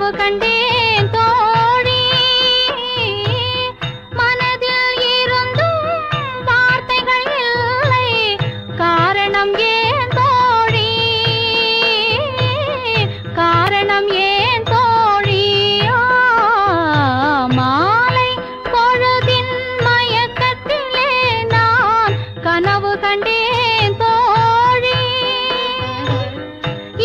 கனவு கண்டேன் தோழி மனதில் இருந்தும் வார்த்தைகள் இல்லை காரணம் ஏன் தோழி காரணம் ஏன் தோழி மாலை பொழுதின் மயக்கத்திலே நான் கனவு கண்டேன் தோழி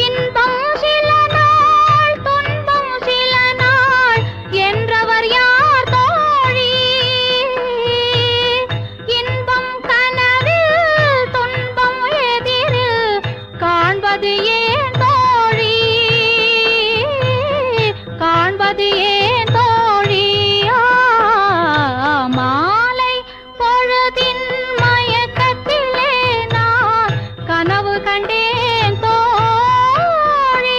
இன்பம் சில நாள் துன்பம் சில நாள் என்றவர் யார் தோழி இன்பம் கனவில் துன்பம் எதிரில் காண்பது ஏன் தோழி காண்பது ஏன் தோழி மாலை பொழுதின் மயக்கத்திலே நான் கனவு கண்டேன் தோழி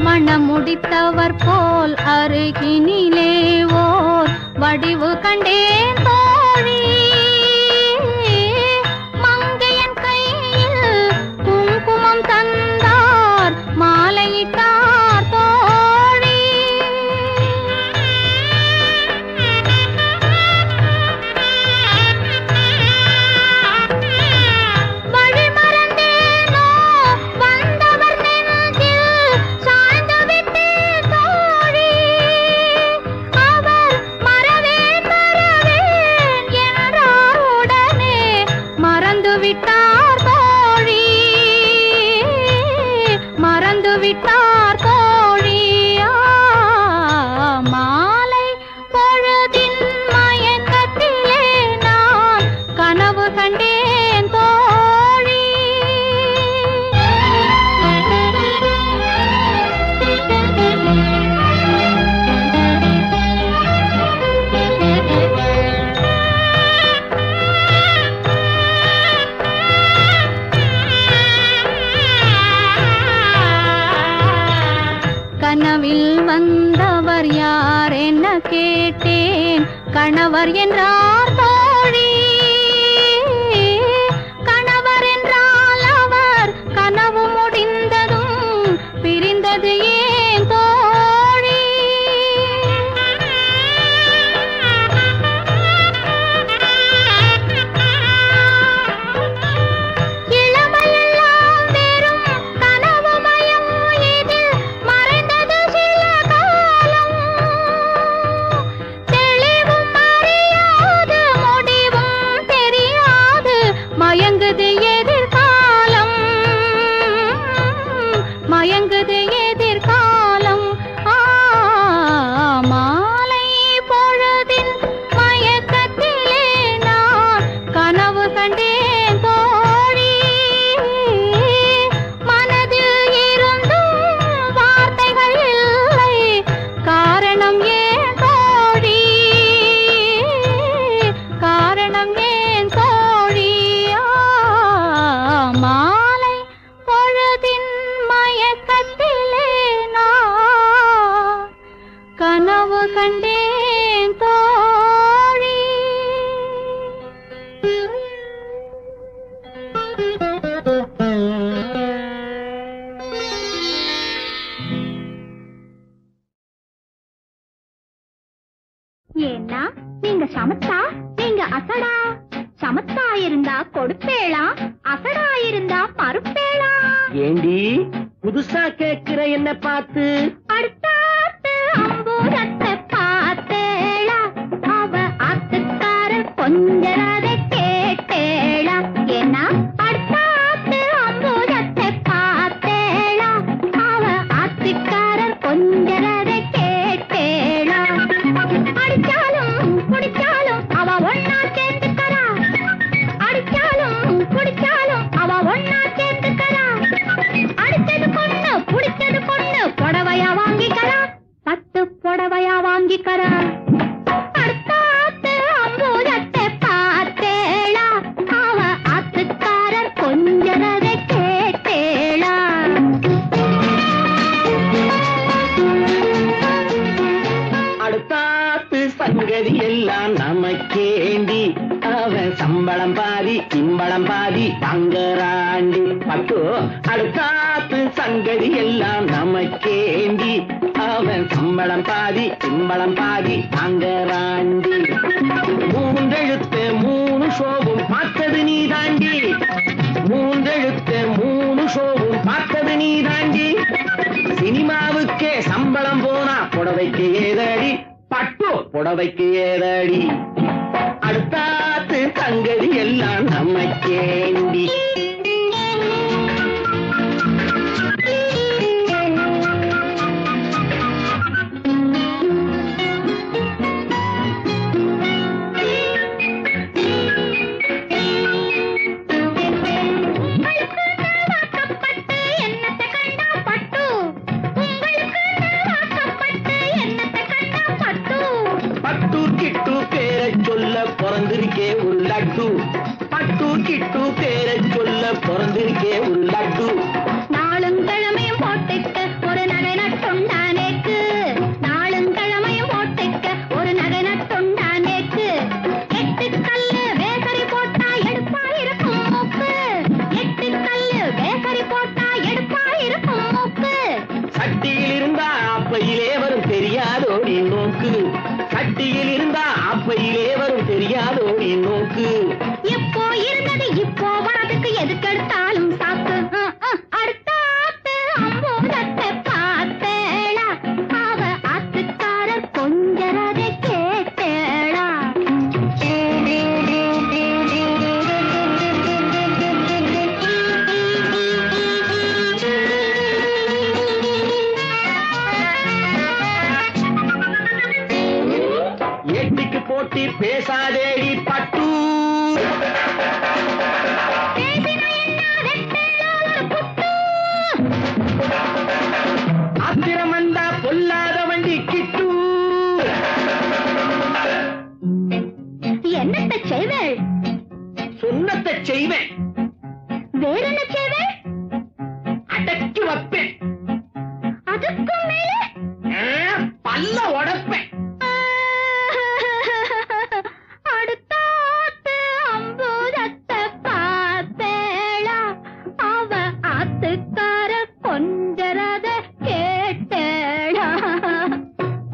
மணமுடித்தவர் போல் அருகினிலே ஓர் வடிவு கண்டேன் தோழி மங்கையன் கையில் குங்குமம் தந்தார் மாலையிட்டார் தோழி வழிமறந்தேனோ வந்தவர் நெஞ்சில் சாய்ந்து விட்டேன் தோழி அவர் மறவேன் மறவேன் என்றார் உடனே மறந்து விட்டார் தோழி மறந்து விட்டார் தோழி மாலை பொழுதின் மயக்கத்திலே நான் கனவு கண்டேன் தோழி கனவில் வந்தவர் யார் என்ன கேட்டேன் கணவர் என்றார் தோழி கணவர் என்றால் அவர் கனவு முடிந்ததும் பிரிந்தது ஏன் தோழி இளமையெல்லாம் வெறும் கனவுமயம் இதில் மறைந்தது சில காலம் தெளிவும் அறியாது முடிவும் தெரியாது மயங்குது எதிர்காலம் மயங்குது எதிர்காலம் மாலை பொழுதின் மயக்கத்திலே நான் கனவு கண்டேன் தோழி மனதில் இருந்தும் வார்த்தைகள் இல்லை காரணம் ஏன் தோழி காரணம் ஏன் தோழி மாலை பொழுதின் மயக்கத்திலே நான் கனவு கண்டேன் தோழி ஏன்னா நீங்க சமத்தா நீங்க அசடா சமத்தா இருந்தா கொடுப்பேளா அசடா இருந்தா பருப்பேளா ஏண்டி புதுசா கேக்குற என்ன பார்த்து அடுத்தாத்து அம்பூரத்தை பார்த்தேளா அவ ஆத்துக்கார கொஞ்சரதை கேட்டேளா ஏன்னா அடுத்தாத்து அம்பூரத்தை பார்த்தேளா அவ ஆத்துக்காரர் கொஞ்சரதை கேட்டேளா அடிச்சாலும் குடிச்சாலும் அவ ஒன்னா சேர்த்துக்கறா அடிச்சாலும் குடிச்சாலும் அவ ஒன்னா சேர்த்துக்கறா அடிச்சது பொண்ணு புடிச்சது பொண்ணு புடவையா வாங்கிக்கறா 10 புடவையா வாங்கிக்கறா அடுத்தாத்து அம்பூரத்தை பார்த்தேளா அவ ஆத்துக்காரர் கொஞ்சரதை கேட்டேளா சங்கதி எல்லாம் நமக்கேண்டி அவன் சம்பளம் பாதி சிம்பளம் பாதி வாங்கறாண்டி பட்டு அடுத்தாத்து சங்கதி எல்லாம் நமக்கேண்டி அவன் சம்பளம் பாதி சிம்பளம் பாதி வாங்கறாண்டி மூன்றெழுத்து மூணு ஷோவும் பார்த்தது நீ தாண்டி மூன்றெழுத்து மூணு ஷோவும் பார்த்தது நீ தாண்டி சினிமாவுக்கே சம்பளம் போனா புடவைக்கு ஏதடி பட்டு புடவைக்கு ஏதடி அடுத்தாத்து சங்கதி எல்லாம் நமக்கேண்டி பிறந்திருக்கே ஒரு லட்டு பட்டு கிட்டு பேரை சொல்ல பிறந்திருக்கே ஒரு லட்டு நாளும் கிழமையும் போட்டுக்க ஒரு நகை நட்டுண்டானேக்கு நாளும் கிழமையும் போட்டுக்க ஒரு நகை நட்டுண்டானேக்கு 8 கல்லு வேசரி போட்டா எடுப்பா இருக்கும் மூக்கு 8 கல்லு வேசரி போட்டா எடுப்பா இருக்கும் மூக்கு சட்டியில் இருந்தா அப்பையிலே வரும் தெரியாதோ நீ நோக்கு சட்டியில் இருந்தா அப்பையிலே வரும் தெரியாதோ நீ நோக்கு இப்போ இருந்தது இப்போ வரதுக்கு எதுக்கெடுத்தாலும் சாக்கு அடுத்தாத்து அம்போதத்தை பார்த்தேளா அவ ஆத்துக்காரர் கொஞ்சரதை கேட்டேளா எட்டிக்கு போட்டி பேசாதேடி பட்டு ஆத்திரமண்டா பொல்லாத வண்டி கிட்டு என்னத்த செய்வேள் சொன்னத்தை செய்வேன் வேற என்ன செய்வேள் அடக்கி வைப்பேன் அதுக்கும் மேலே பல்ல உடைப்பேன் அடுத்தாத்து அம்பூதத்தை பார்த்தேளா அவ ஆத்துக்கார கொஞ்சரத கேட்டேளா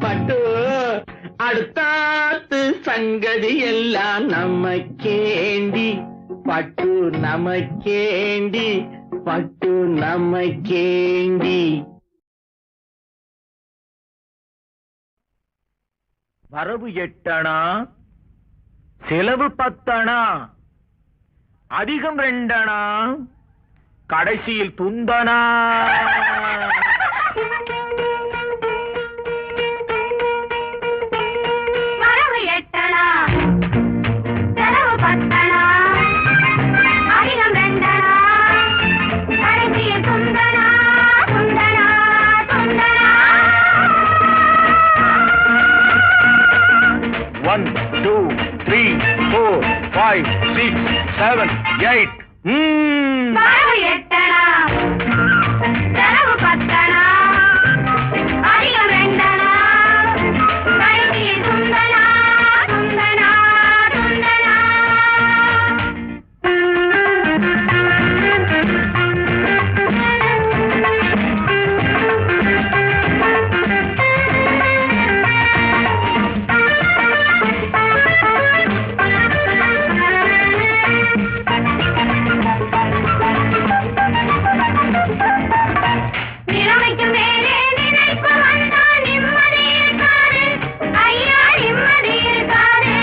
பட்டு அடுத்தாத்து சங்கதி எல்லாம் நமக்கேண்டி பட்டு நமக்கேண்டி பட்டு நமக்கேண்டி வரவு 8 அணா செலவு 10 அணா அதிகம் 2 அணா கடைசியில் துந்தனா வரவு 8 அணா செலவு 10 அணா அதிகம் 2 அணா கடைசியில் துந்தனா துந்தனா துந்தனா 1 2 3 4 5 6 7 8 வரவு 8 அணா செலவு 10 அணா அதிகம் 2 அணா கடைசியில் துந்தனா துந்தனா துந்தனா நிலைமைக்கு மேலே நினைப்பு வந்தா நிம்மதி இருக்காது ஐயா நிம்மதி இருக்காது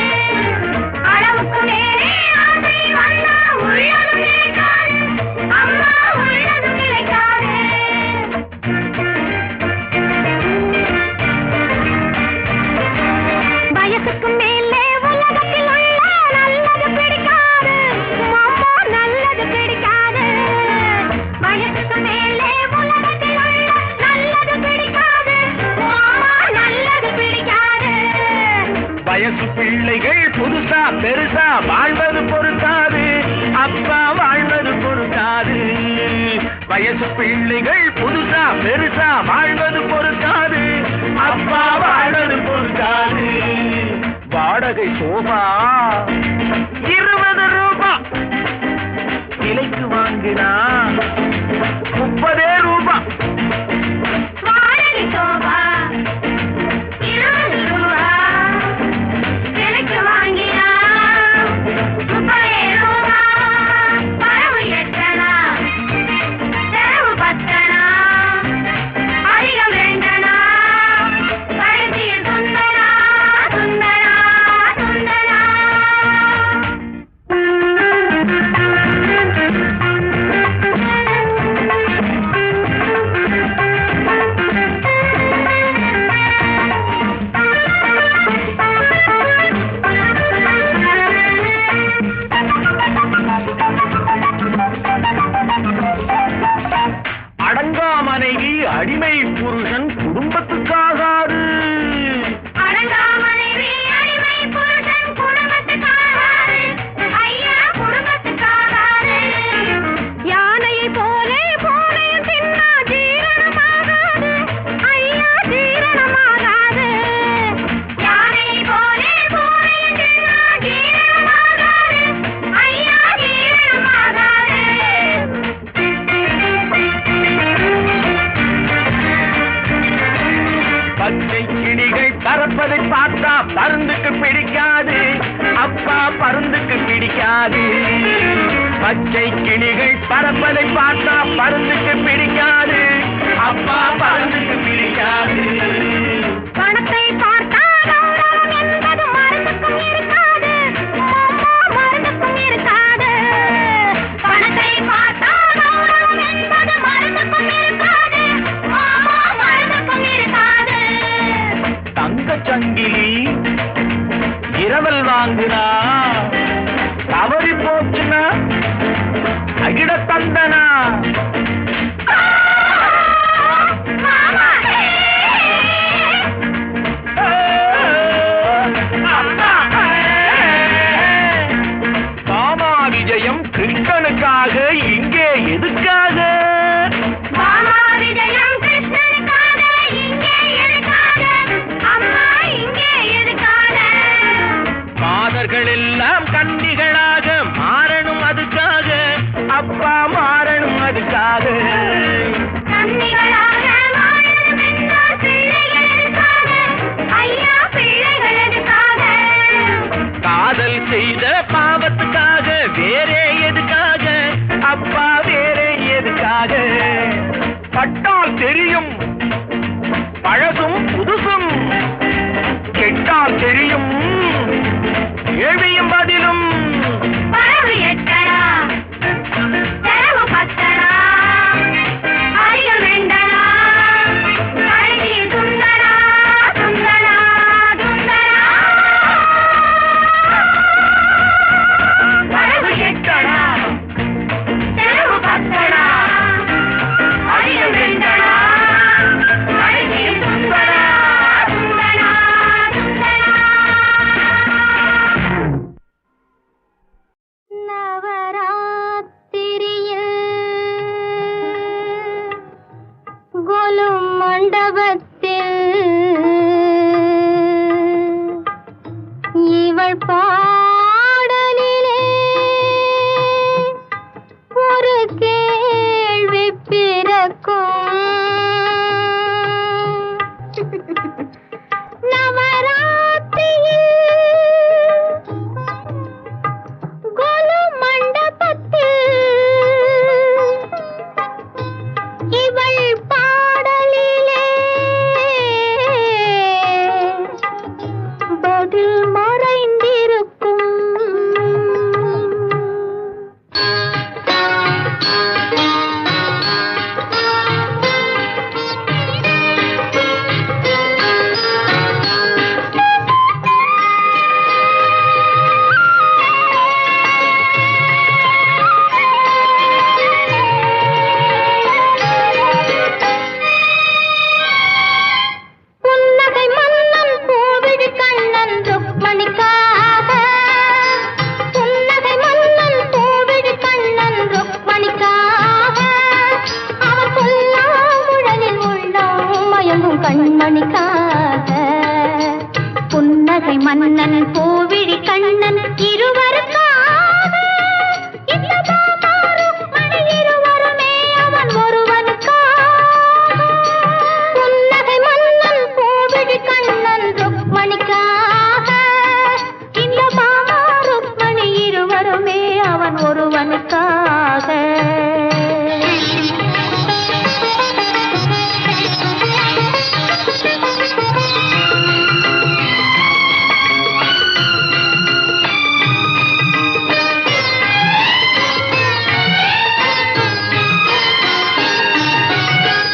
அளவுக்கு மேலே ஆசை வந்தா உள்ளதும் நிலைக்காது அம்மா உள்ளதும் நிலைக்காது வயசுக்கு மேலே உலகத்தில் உள்ள நல்லது பிடிக்காது மாமா நல்லது பிடிக்காது வயசுக்கு மேலே உலகத்தில் உள்ள நல்லது பிடிக்காது மாமா நல்லது பிடிக்காது வயசு பிள்ளைகள் புதுசா பெருசா வாழ்வது பொறுத்தாது அப்பா வாழ்வது பொறுத்தாது வயசு பிள்ளைகள் புதுசா பெருசா வாழ்வது பொறுத்தாது அப்பா வாழ்வது பொறுத்தாது பறப்பதை பார்த்தா பருந்துக்கு பிடிக்காது, அப்பா பருந்துக்கு பிடிக்காது. பச்சை கிளிகள் பறப்பதை பார்த்தா பருந்துக்கு பிடிக்காது, அப்பா பருந்துக்கு பிடிக்காது. பணத்தை பார்த்தால் கௌரவம் என்பது மருந்துக்கும் இருக்காது, மருந்துக்கும் இருக்காது. பணத்தை பார்த்தால் கௌரவம் என்பது மருந்துக்கும் இருக்காது, மருந்துக்கும் இருக்காது. தங்கச் சங்கிலி இரவல் வாங்குனா தவறி போச்சுனா அகிட தந்தனா. மாமா விஜயம் கிருஷ்ணனுக்காக, இங்கே எதுக்காக? மாமா விஜயம் கிருஷ்ணனுக்காக, இங்கே எதுக்காக? அம்மா இங்கே எதுக்காக? மாதர்கள் எல்லாம் கன்னிகளாக மாறணும் அதுக்காக, அப்பா மாறணும் அதுக்காக. கன்னிகளாக வாழணும் என்றால் பிள்ளைகள் எதுக்காக? ஐயா பிள்ளைகள் எதுக்காக? காதல் செய்த பாவத்துக்காக, வேறே எதுக்காக? அப்பா வேறே எதுக்காக? பட்டால் தெரியும் பழசும் புதுசும், கெட்டால் தெரியும் கேள்வியும் பதிலும். பறவை எட்டடா, செலவு பத்தடா, அதிகம் வேண்டடா, கடைசி சுந்தரா, சுந்தரா, சுந்தரா. பறவை எட்டடா, செலவு பத்தடா, அதிகம் வேண்டடா, கடைசி சுந்தரா, சுந்தரா, சுந்தரா. நவராத்திரியில் கோலும் மண்டபத்தில் இவள் பாடலிலே ஒரு கேள்வி பிறக்கும். நவராத்திரியில் கோலு மண்டபத்தில் இவள் பாடலிலே பதில் மறைந்திருக்கும். புன்னகை மன்னன் பூவிழி கண்ணன் ருக்மணிக்காக, புன்னகை மன்னன் பூவிழி கண்ணன் ருக்மணிக்காக, அவர் புல்லாங்குழலில் உள்ளம் மயங்கும் கண்மணிக்காக. புன்னகை மன்னன் பூவிழி கண்ணன் இருவருக்காக, இந்த பாமா ருக்மணி இருவருமே அவன் ஒருவனுக்காக. புன்னகை மன்னன் பூவிழி கண்ணன் ருக்மணிக்காக, இந்த பாமா ருக்மணி இருவருமே அவன் ஒருவனுக்காக.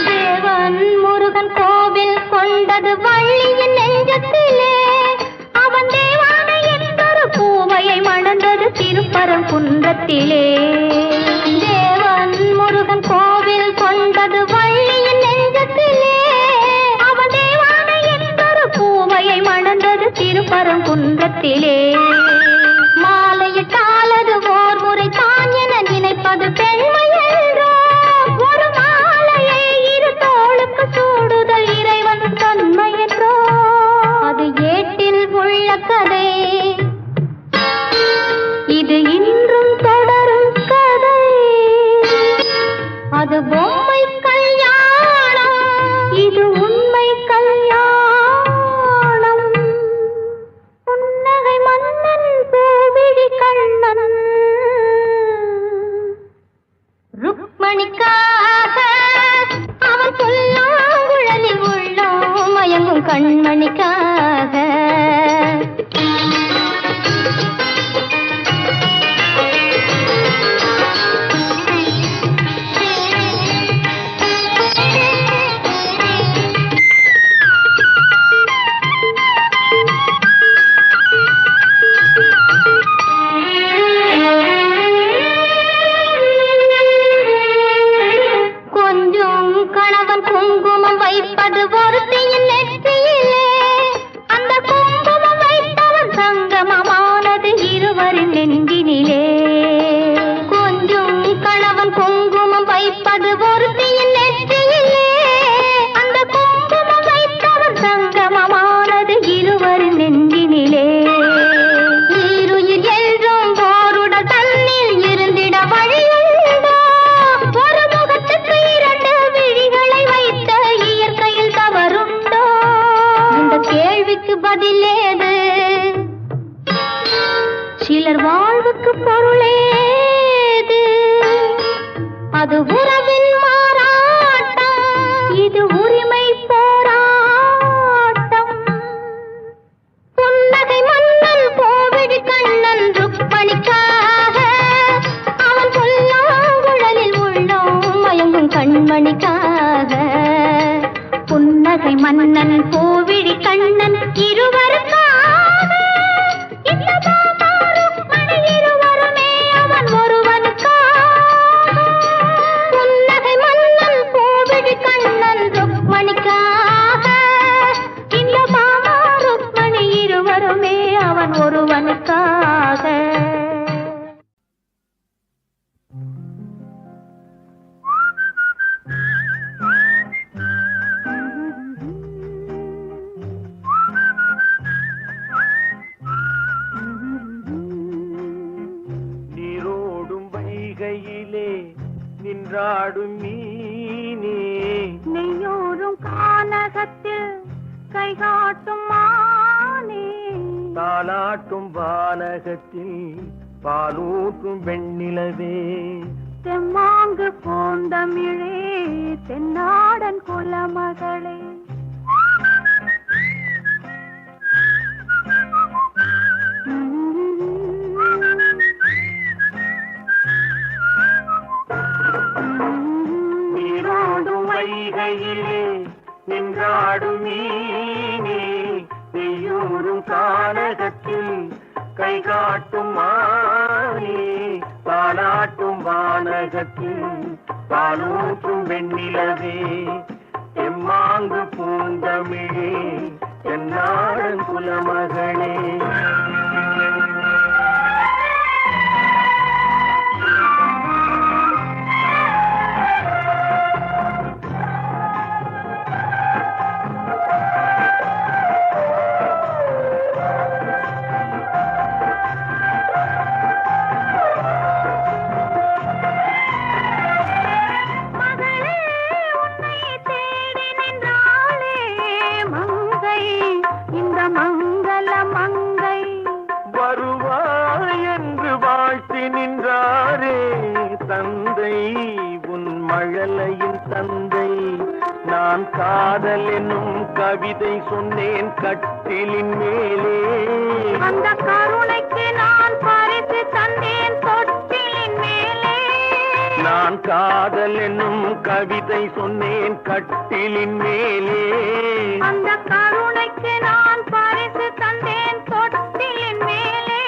தேவன் முருகன் கோவில் கொண்டது வள்ளியின் நெஞ்சத்திலே, அவன் தேவானை என்றொரு பூவையை மணந்தது திருப்பரங்குன்றத்திலே. தேவன் முருகன் கோவில் கொண்டது வள்ளியின் நெஞ்சத்திலே, அவன் தேவானை என்றொரு பூவையை மணந்தது திருப்பரங்குன்றத்திலே. மாலையிட்டாலது ஓர் முறை தான் என நினைப்பது பெண்மை என்றோ, ஒரு மாலையை இரு தோளுக்கு சூடுதல் இறைவன் தன்மை என்றோ. அது ஏட்டில் உள்ள கதை, இது இன்றும் தொடரும் கதை. அது பொம்மை கல்யாணம், இது உண்மை கல்யாணம். மயங்கும் கண்மணிக்காக. வைப்பது ஒருத்தியின் நெற்றியிலே, அந்த குங்குமம் வைத்தவன் சங்கமமானது இருவரின் நெஞ்சினிலே. கொஞ்சம் கணவன் குங்குமம் வைப்பது ஒருத்தியின் நெற்றியிலே, அந்த குங்குமம் வைத்தவன் சங்கமமானது இருவரின் நெஞ்சினிலே. ஈருயிர் என்றும் ஓருடல் தன்னில் இருந்திட வழியுண்டோ? ஒரு முகத்துக்கு இரண்டு விழிகளை வைத்த இயற்கையில் தவறுண்டோ? இந்த கேள்விக்கு பதிலேது? சிலர் வாழ்வுக்கு பொருளேது? அது உறவின் மாறாட்டம், இது உரிமை போராட்டம். புன்னகை மன்னன் கோவிடி கண்ணன் ருக்மணிக்காக, அவன் புல்லாங்குழலில் உள்ளோம் மயங்கும் கண்மணிக்காக. புன்னகை மன்னன் கோவிடி கண்ணன் இருவருக்காக, இந்த பாமா ருக்மணி இருவருமே அவன் ஒருவனுக்காக. புன்னகை மன்னன் கோவிடி கண்ணன் ருக்மணிக்காக, இந்த பாமா ருக்மணி இருவருமே அவன் ஒருவனுக்காக. நீரோடும் வைகையிலே நின்றாடும் மீனே, நெய்யோரும் கானகத்தில் கைகாட்டும் மானே, தாலாட்டும் வானகத்தில் பாலூட்டும் வெண்ணிலவே, தெம்மாங்கு பூந்தமிழே தென்னாடன் குலமகளே. நீரோடும் வைகையிலே நின்றாடும் மீனே, நெய்யூரும் கானகத்தில் கை காட்டும் மானே, தாலாட்டும் வானகத்தில் பாலூட்டும் வெண்ணிலவே, எம்மாங்கு பூந்தமிழே தென்னாடன் குலமகளே. தந்தை உன் மழலையின் தந்தை, நான் காதல் என்னும் கவிதை சொன்னேன் கட்டிலின் மேலே, அந்த கருணைக்கு நான் பரிசு தந்தேன் தொட்டிலின் மேலே. நான் காதல் என்னும் கவிதை சொன்னேன் கட்டிலின் மேலே, அந்த கருணைக்கு நான் பரிசு தந்தேன் தொட்டிலின் மேலே.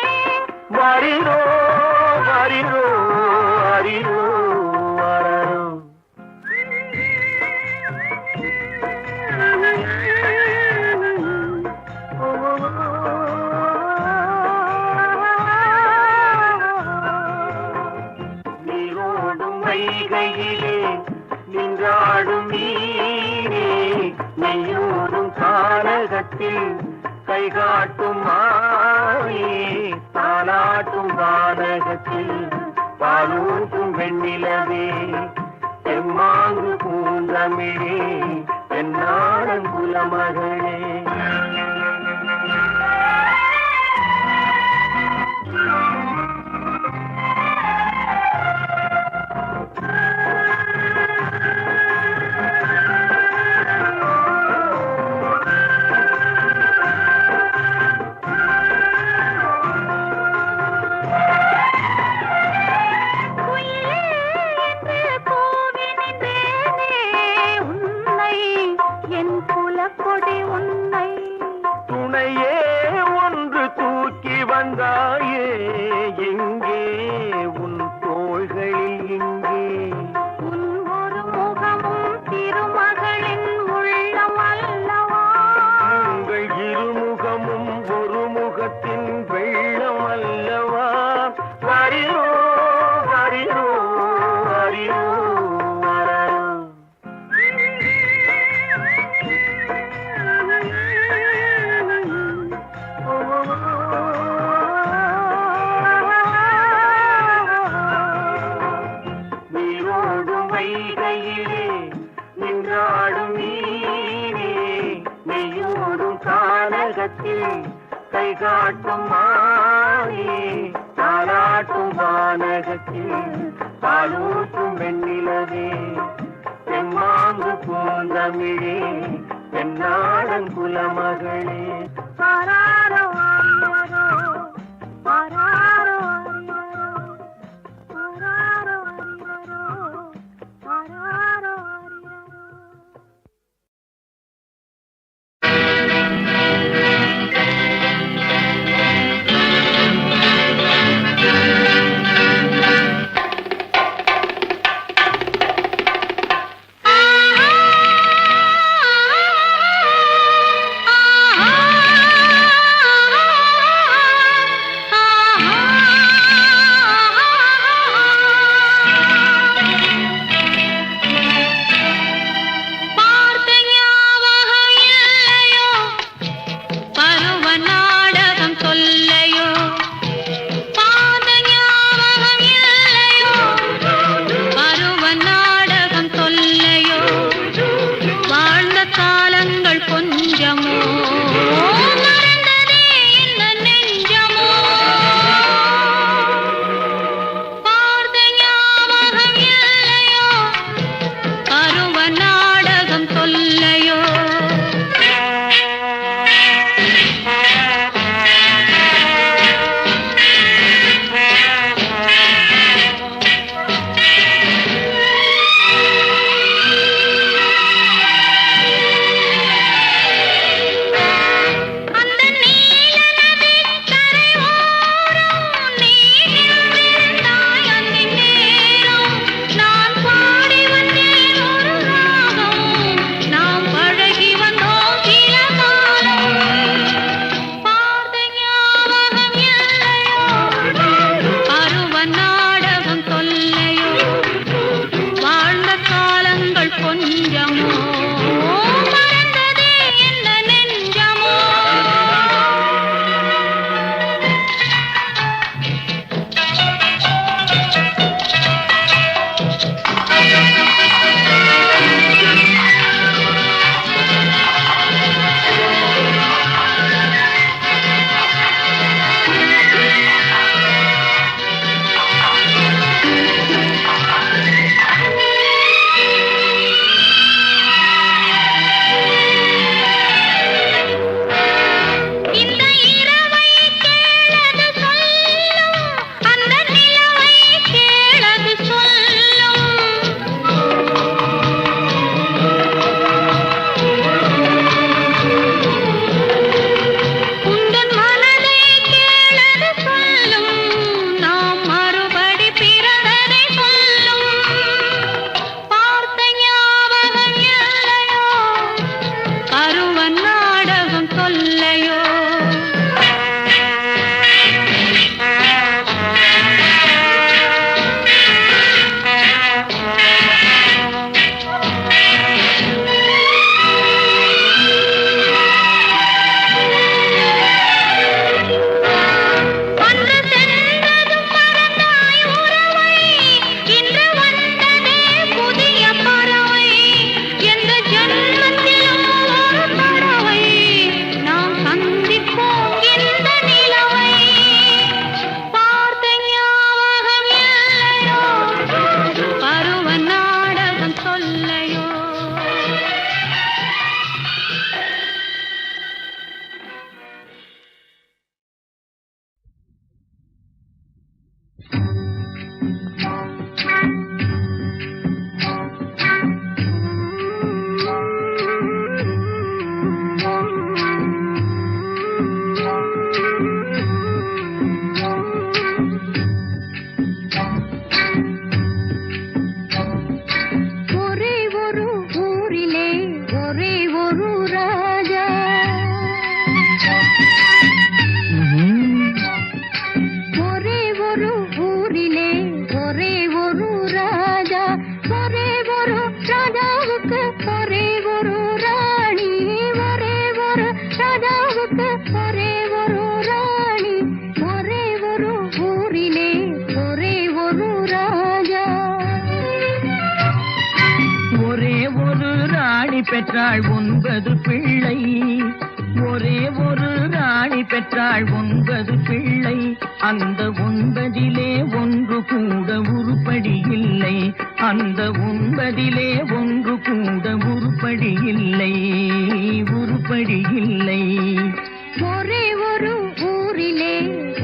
வரிரோ வரிரோ வரிரோ வரரோ. நீரோடும் வைகையிலே நின்றாடும் மீனே, நெய்யோடும் கானகத்தில் கை காட்டும் மாயே, தாலாட்டும் வானகத்தில் பாலூட்டும் வெண்ணிலவே, எம்மாங்கு பூந்தமிழே என்னாடன் குலமகளே. உன்னை துணையே ஒன்று தூக்கி வந்தாயே எங்கே உன் தோள்களில் இங்கே உன் ஒரு முகமும் திருமகளின் உள்ளம் அல்லவா உங்கள் இருமுகமும் ஒரு முகத்தின் வெள்ளம் அல்லவா வரிரோ வரிரோ வரிரோ நீரோடும் வைகையிலே நின்றாடும் நீரே நெய்யோடும் கானகத்தில் கை காட்டும் மாறே தாராட்டும் வானகத்தில் பாலூட்டும் வெண்ணிலவே தெம்மாங்கு பூந்தமிழே தென்னாடன் குலமகளே ஆராரோ ஆரிரோ ஆராரோ ஆரிரோ ஆராரோ ஆரிரோ ஆராரோ ராஜாவுக்கு ஒரே ஒரு ராணி, ஒரே ஒரு ஊரிலே ஒரே ஒரு ராஜா. ஒரே ஒரு ராணி பெற்றாள் 9 பிள்ளை, ஒரே ஒரு ராணி பெற்றாள் 9 பிள்ளை. அந்த 9 ஒன்று கூட உருப்படி இல்லை, அந்த 9 ஒன்று கூட உருப்படி இல்லை, உருப்படி இல்லை. ஒரே ஒரு ஊரிலே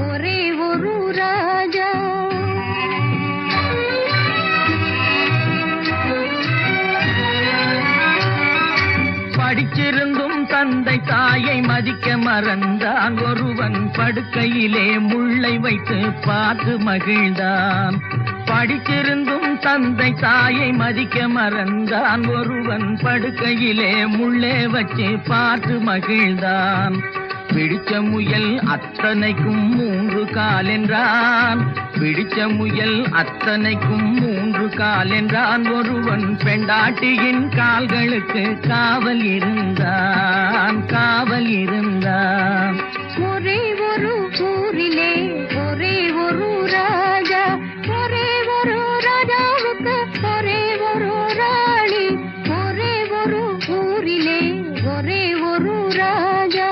ஒரே ஒரு ராஜா. படிச்சிருந்தும் தந்தை தாயை மதிக்க மறந்தான், ஒருவன் படுக்கையிலே முள்ளை வைத்து பார்த்து மகிழ்ந்தான். படிச்சிருந்தும் தந்தை தாயை மதிக்க மறந்தான், ஒருவன் படுக்கையிலே முள்ளை வச்சு பார்த்து மகிழ்ந்தான். பிடிச்ச முயல் அத்தனைக்கும் 3 கால் என்றான், பிடிச்ச முயல் அத்தனைக்கும் 3 கால் என்றான். ஒருவன் பெண்டாட்டியின் கால்களுக்கு காவல் இருந்தான், காவல் இருந்தான். ஒரே ஒரு ஊரிலே ஒரே ஒரு ராஜா, ஒரே ஒரு ராஜாவுக்கு ஒரே ஒரு ராணி, ஒரே ஒரு ஊரிலே ஒரே ஒரு ராஜா.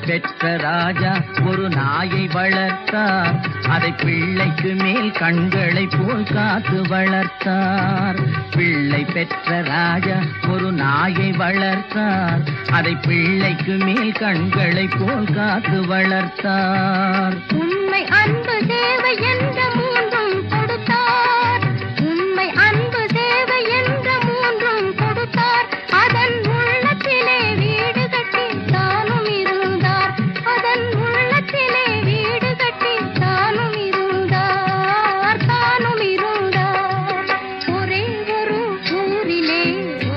பெற்ற ராஜா ஒரு நாயை வளர்த்தார், அதை பிள்ளைக்கு மேல் கண்களை போல் காத்து வளர்த்தார். பிள்ளை பெற்ற ராஜா ஒரு நாயை வளர்த்தார், அதை பிள்ளைக்கு மேல் கண்களை போல் காத்து வளர்த்தார். உண்மை அன்பு தேவை என்ற 3 கொடுத்தார், உண்மை அன்பு தேவை என்ற 3 கொடுத்தார். அதன் உள்ளத்திலே வீடு கட்டி தானும் இருந்தார், அதன் உள்ளத்திலே வீடு கட்டி தானும் இருந்தார், தானும் இருந்தார். ஒரே ஒரு ஊரிலே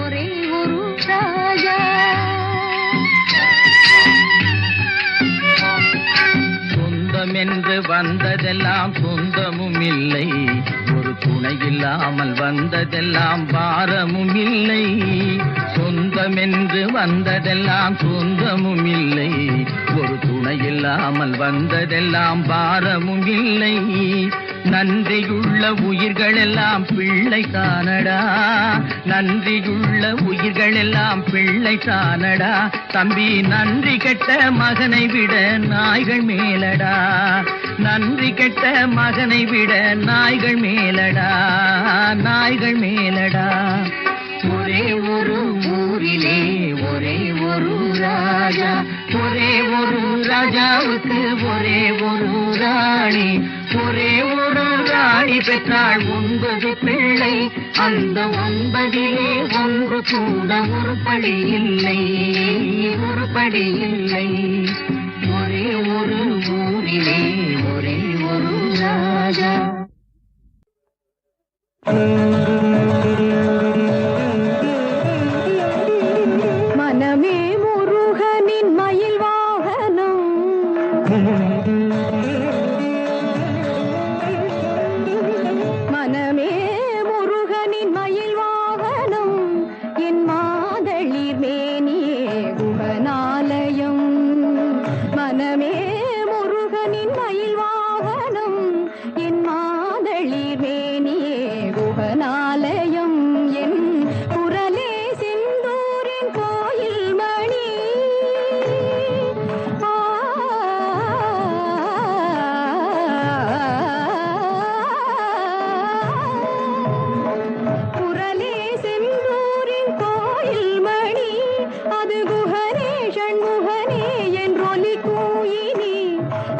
ஒரே ஒரு ராஜா. சொந்தம் என்று வந்ததெல்லாம் சொந்தமும் இல்லை, ஒரு துணை இல்லாமல் வந்ததெல்லாம் பாரமும் இல்லை. சொந்தம் என்று வந்ததெல்லாம் சொந்தமும் இல்லை, ஒரு துணை இல்லாமல் வந்ததெல்லாம் பாரமும் இல்லை. நன்றியுள்ள உயிர்களெல்லாம் பிள்ளை தானடா, நன்றியுள்ள உயிர்களெல்லாம் பிள்ளை தானடா. தம்பி நன்றி கெட்ட மகனை விட நாய்கள் மேலடா, நன்றி கெட்ட மகனை விட நாய்கள் மேலடா, நாய்கள் மேலடா. ஒரே ஒரு ஊரிலே ஒரே ஒரு ராஜா, ஒரே ஒரு ராஜாவுக்கு ஒரே ஒரு ராணி, ஒரே ஒரு ராணி பெற்றாள் 9 பிள்ளை. அந்த 9 ஒன்று கூட உருப்படி இல்லை, உருப்படி இல்லை. ஒரே ஒரு ஊரிலே ஒரே ஒரு ராஜா. மனமே முருகனின் மயில் வாகனம், மனமே முருகனின் மயில் வாகனம், என் மாதளிர் மேனியே குகனாலயம். மனமே முருகனின் மயில் வாகனம், என் மாதளிர் மேனியே குகனாலயம். என் குரலே செந்தூரின் கோயில் மணி, குரலே செந்தூரின் கோயில் மணி. அது குகனே ஷண்முகனே என்றொலி கூயினி,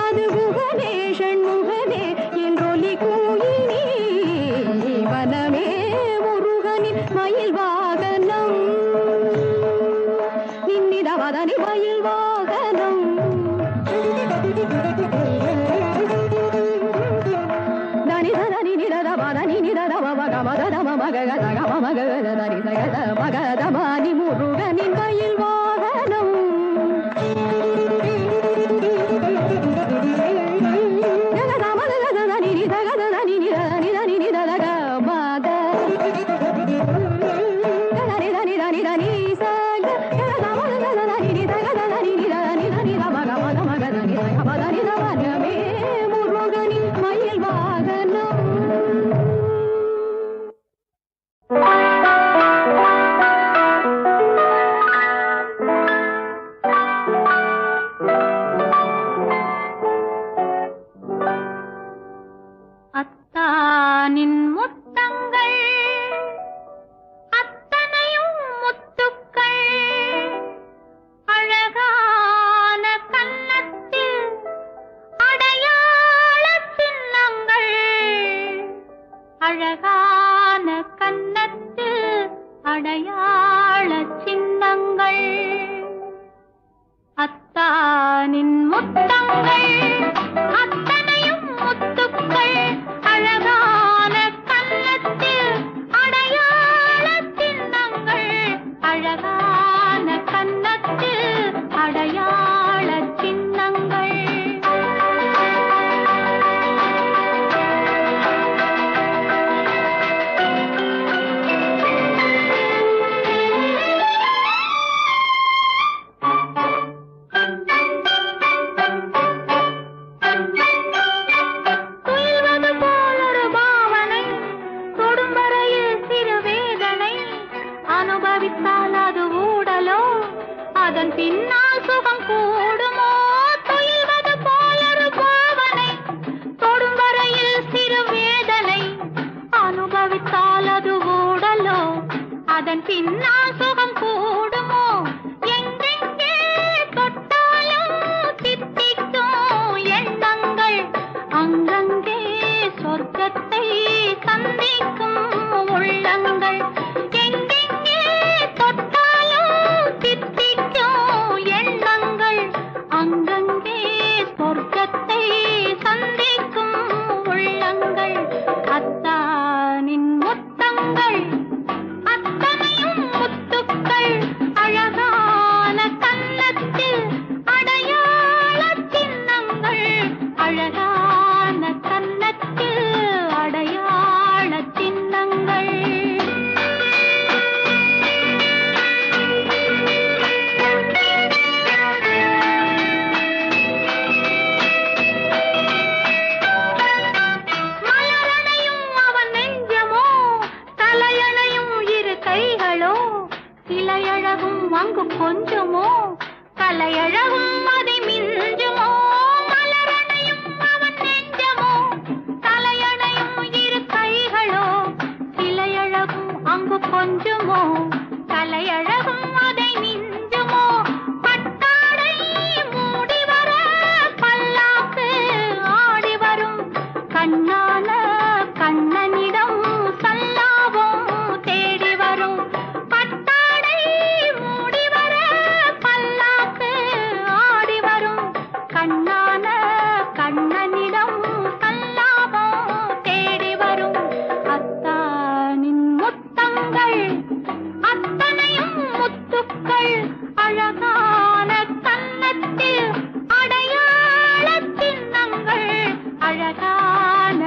அது குகனே ஷண்முகனே என்றொலி கூயினி. வனமே முருகனின் மயில் வாகனம், நின்னிதவதனி மயில் வாகனம். தனி தனி நிததவதனி நிததவ மகமதம மகதம மகதனி சகத மகதமானி முருகனின் மயில் வாகனம். தனி அழகான கன்னத்தில் அடையாள சின்னங்கள் அத்தானின் முத்தங்கள் அத்தனையும் முத்துக்கள் அழகான கன்னத்தில் அடையாள சின்னங்கள் அழகான கன்னத்தில் அடையாள சின்னங்கள் அனுபவித்தால் அது ஊடலோ அதன் பின்னால் சுகம் கூடுமோ துயில்வது போலொரு பாவனை தொடும் வரையில் சிறு வேதனை அனுபவித்தால் அது ஊடலோ அதன் பின்னால் சுகம் கூடுமோ எங்கெங்கே தொட்டாலும் தித்திக்கும் எண்ணங்கள் அங்கங்கே சொர்க்கத்தை சந்திக்கும் உள்ளங்கள் அங்கங்கே சொர்க்கத்தை சந்திக்கும் உள்ளங்கள் அத்தானின் முத்தங்கள் அத்தனையும் முத்துக்கள் அழகான கன்னத்தில் அடையாள சின்னங்கள் அழகான கன்னத்தில் அடையாள சின்னங்கள் சிலையழகும் அங்கு கொஞ்சமோ கலையழகும் அதை மிஞ்சுமோ மலரணையும் அவன் நெஞ்சமோ தலையணையும் இரு கைகளோ சிலையழகும் அங்கு கொஞ்சமோ கலையழகும் அதை மிஞ்சுமோ பட்டாடை மூடி வர பல்லாக்கு ஆடி வரும் கண்ணான கண்ணனிடம் சல்லாபம் தேடி வரும் கண்ணான கண்ணனிடம் சல்லாபம் தேடி வரும் அத்தானின் முத்தங்கள் அத்தனையும் முத்துக்கள் அழகான கன்னத்தில் அடையாள சின்னங்கள் அழகான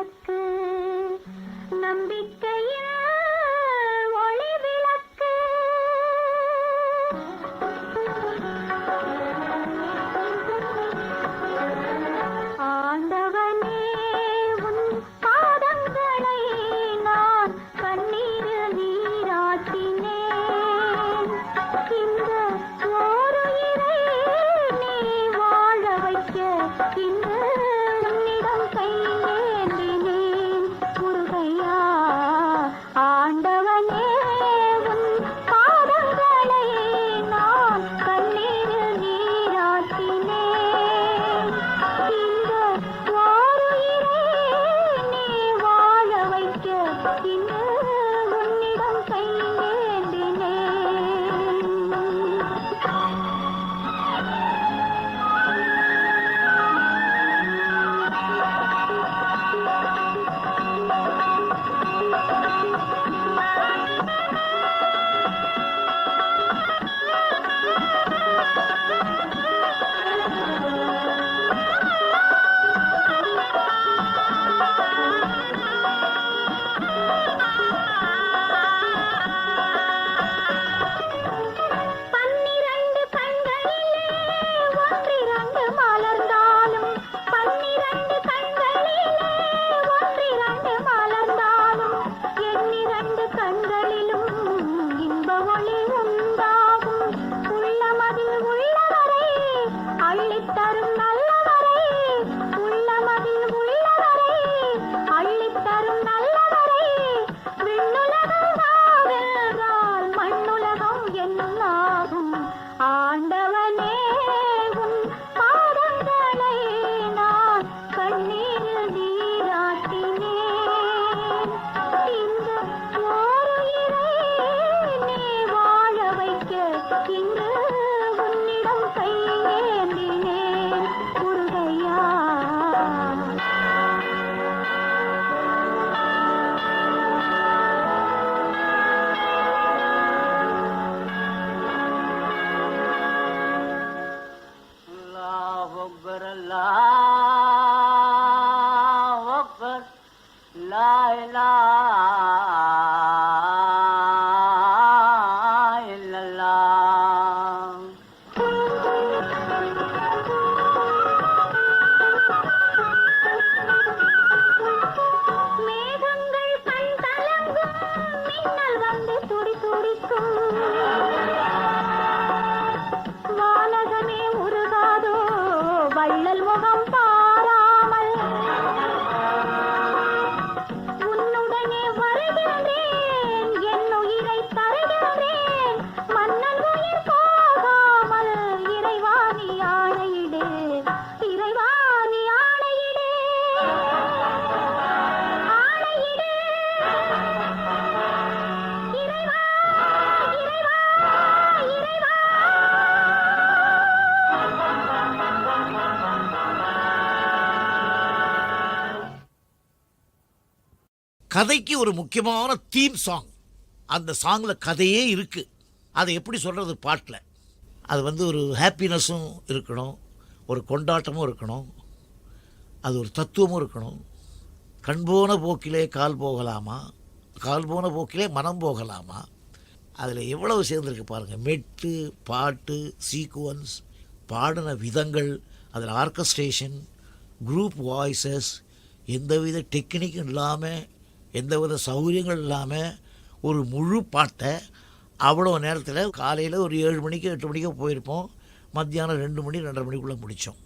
விளக்கு நம்பிக்கையின் ஒளி விளக்கு ஆண்டவனே உன் பாதங்களை நான் கண்ணீரில் நீராட்டினேன் இந்த ஓருயிரை நீ வாழ வைக்க இன்று உன்னிடம் கையேந்தினேன் முருகையா ஆண்டவனே உன் பாதங்களை நான் கண்ணீரில் நீராட்டினேன் இந்த ஓருயிரை நீ வாழ வைக்க இன்று உன்னிடம் கையேந்தினேன் பன்னிரண்டு கண்களிலே ஒன்றிரண்டு மலர்ந்தாலும் பன்னிரண்டு கண்களிலே ஒன்றிரண்டு மலர்ந்தாலும் எண்ணிரண்டு கண்களிலும் இன்ப ஒளி உண்டாகும் உள்ளமதில் உள்ளவரை அள்ளித்தரும் நல்லவரை உள்ளமதில் உள்ளவரை அள்ளித்தரும் நல்லவரை விண்ணுலகம் நாவென்றால் மண்ணுலகம் என்னாகும் ஆண்டவனே உன் பாதங்களை நான் கண்ணீரில் நீராட்டினேன் இந்த ஓருயிரை நீ வாழ வைக்க இன்று உன்னிடம் கையேந்தினேன் முருகையா அல்லாஹ் அக்பர் அல்லாஹ் அக்பர் லா இலாஹா இல்லல்லாஹ் மேகங்கள் கண் கலங்கும் மின்னல் வந்து துடி துடிக்கும் வானகமே உருகாதோ வள்ளல் முகம் பாராமல் உன்னுடனே வருகின்றேன் என் உயிரை தருகின்றேன் மன்னன் உயிர் போகாமல் இறைவாணி ஆணையிடு இறைவாணி ஆணையிடு ஆணையிடு இறைவா இறைவா இறைவா கதைக்கு ஒரு முக்கியமான தீம் சாங். அந்த சாங்கில் கதையே இருக்குது. அதை எப்படி சொல்கிறது பாட்டில்? அது வந்து ஒரு ஹாப்பினஸும் இருக்கணும், ஒரு கொண்டாட்டமும் இருக்கணும், அது ஒரு தத்துவமும் இருக்கணும். கண் போன போக்கிலே கால் போகலாமா, கால் போன போக்கிலே மனம் போகலாமா. அதில் எவ்வளவு சேர்ந்துருக்கு பாருங்கள். மெட்டு, பாட்டு, சீக்குவன்ஸ், பாடின விதங்கள், அதில் ஆர்கஸ்ட்ரேஷன், குரூப் வாய்ஸஸ், எந்தவித டெக்னிக்கும் இல்லாமல், எந்தவித சௌகரியங்கள் இல்லாமல் ஒரு முழு பாட்டை அவ்வளோ நேரத்தில் காலையில் ஒரு 7 மணிக்கு 8 மணிக்கோ போயிருப்போம், மத்தியானம் 2 மணி 2:30 மணிக்குள்ளே முடித்தோம்.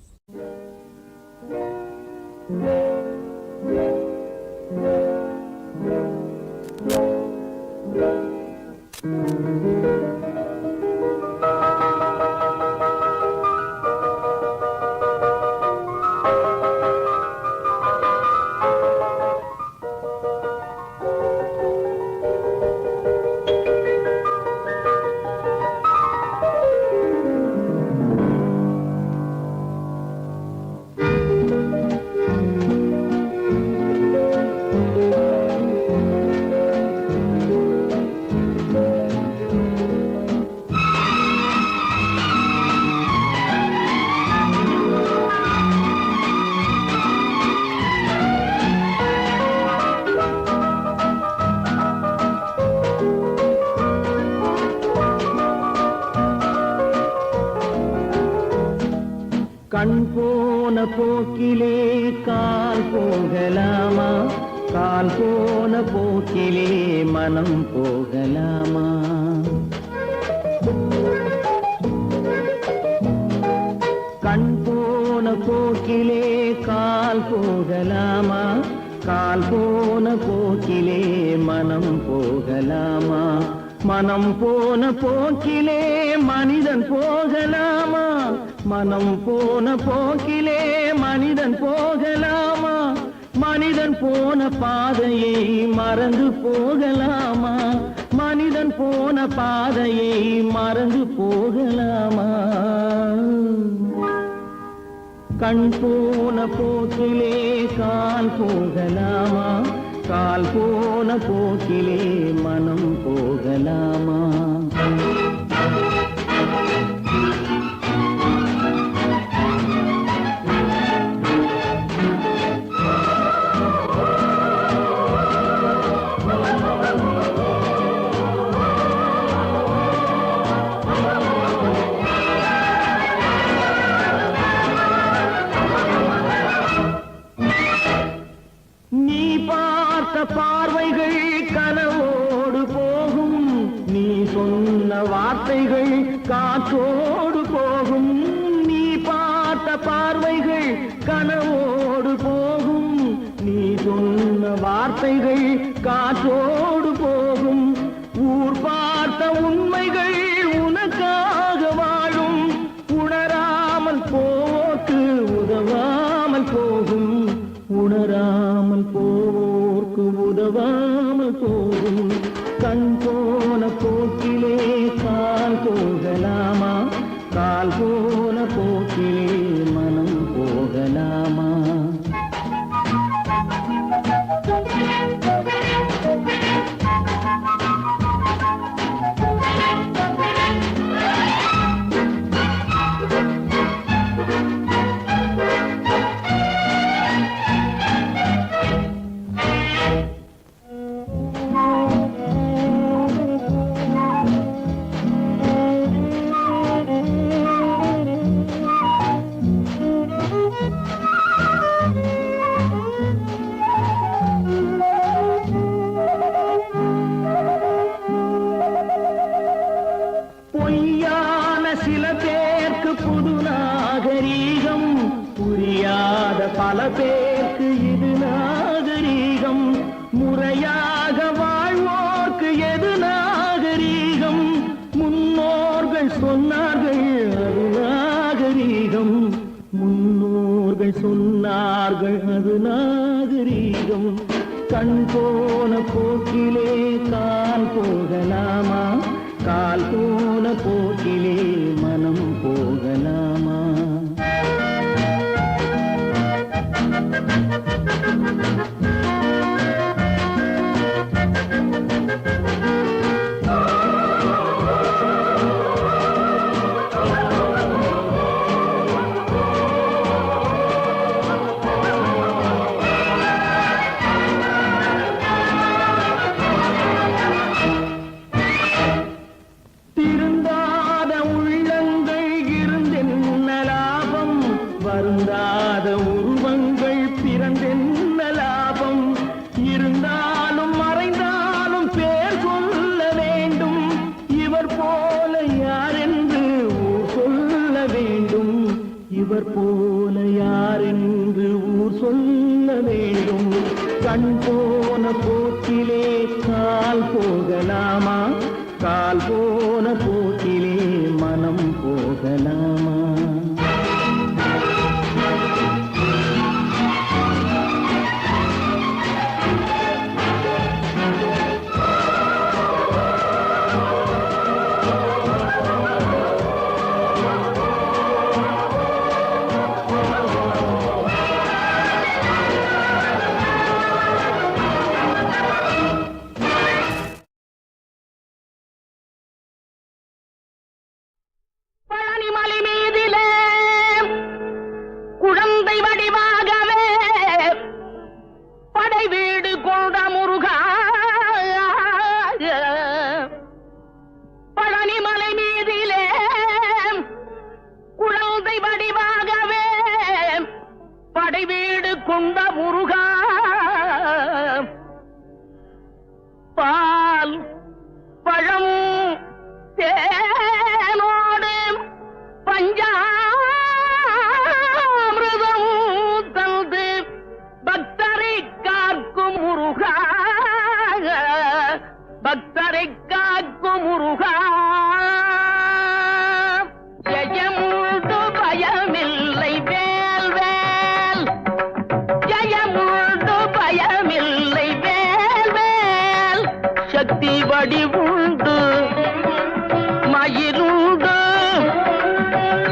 கண் போன போக்கிலே கால் போகலாமா, கால் போன போக்கிலே மனம் போகலாமா? கண் போன போக்கிலே கால் போகலாமா, கால் போன போக்கிலே மனம் போகலாமா? மனம் போன போக்கிலே மனிதன் போகலாமா, மனம் போன போக்கிலே மனிதன் போகலாமா? மனிதன் போன பாதையை மறந்து போகலாமா, மனிதன் போன பாதையை மறந்து போகலாமா? கண் போன போக்கிலே கால் போகலாமா, கால் போன போக்கிலே மனம் போகலாமா? நீ பார்த்த பார்வைகள் கனவோடு போகும், நீ சொன்ன வார்த்தைகள் காற்றோடு போகும். நீ பார்த்த பார்வைகள் கனவோடு போகும், நீ சொன்ன வார்த்தைகள் காற்றோடு போகும். ஊர் பார்த்த உண்மைகள் உனக்காக வாழும், உணராமல் போக்கு உதவாமல் போகும், உணராமல் போர்க்கு உதவாமல் போகும். கண் போன போக்கிலே கால் போகலாமா, கால் போன போக்கிலே மனம் போகலாமா? பொய்யான சில பேருக்கு புது நாகரீகம், புரியாத பல பேருக்கு இது நாகரீகம். முறையாக வாழ்வோர்க்கு எது நாகரீகம்? முன்னோர்கள் சொன்னார்கள் அது நாகரீகம், முன்னோர்கள் சொன்னார்கள் அது நாகரீகம். கண் போன போக்கிலே கால் போகலாமா, கால் போன போக்கிலே மனம் போகலாமா? திருந்தாத உள்ளங்கள் இருந்தென்ன லாபம், வருந்தாத உருவங்கள் பிறந்தென்ன லாபம்? இருந்தாலும் மறைந்தாலும் பேர் சொல்ல வேண்டும், இவர் போல யாரென்று ஊர் சொல்ல வேண்டும், இவர் போல யாரென்று ஊர் சொல்ல வேண்டும். கண் போன போக்கிலே கால் போகலாமா, கால் போன போக்கிலே மனம் போகலாமா? பழனி மலை மீது பண்ணை வீடு கொண்ட முருகா பால் பழம் தேனோடு பஞ்சாமிர்தம் தந்து பக்தரை காக்கும் முருகா பக்தரை காக்கும் முருகா ஜெயமுண்டு பயமில்லை வேல் வேல் ஜெயமுண்டு பயமில்லை வேல் வேல் சக்தி வடிவுண்டு மயிருண்டு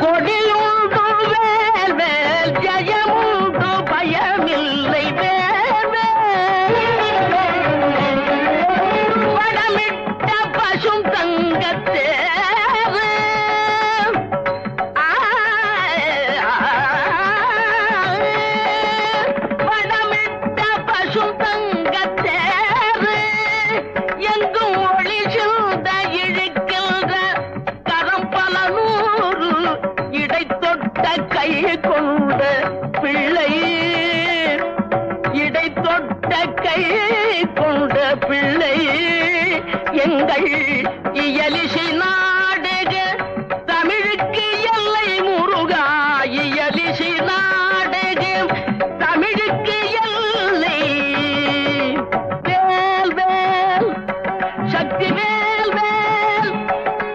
கொடியுண்டு வேல் வேல் ஜெயமுண்டு பயமில்லை வேல் வேல் வடமிட்ட பசும் தங்கத்தேவு வடமிட்ட பசும் தங்கத்தேவு எங்கும் ஒளி சிந்த இழுக்கின்ற கரம் பல நூறு இடை தொட்ட கை கொண்ட பிள்ளை இடை தொட்ட கை கொண்ட பிள்ளை எங்கள் இயலிசை நாடக தமிழுக்கு எல்லை முருகா இயலிசை நாடக தமிழுக்கு எல்லை வேல் வேல் சக்தி வேல் வேல்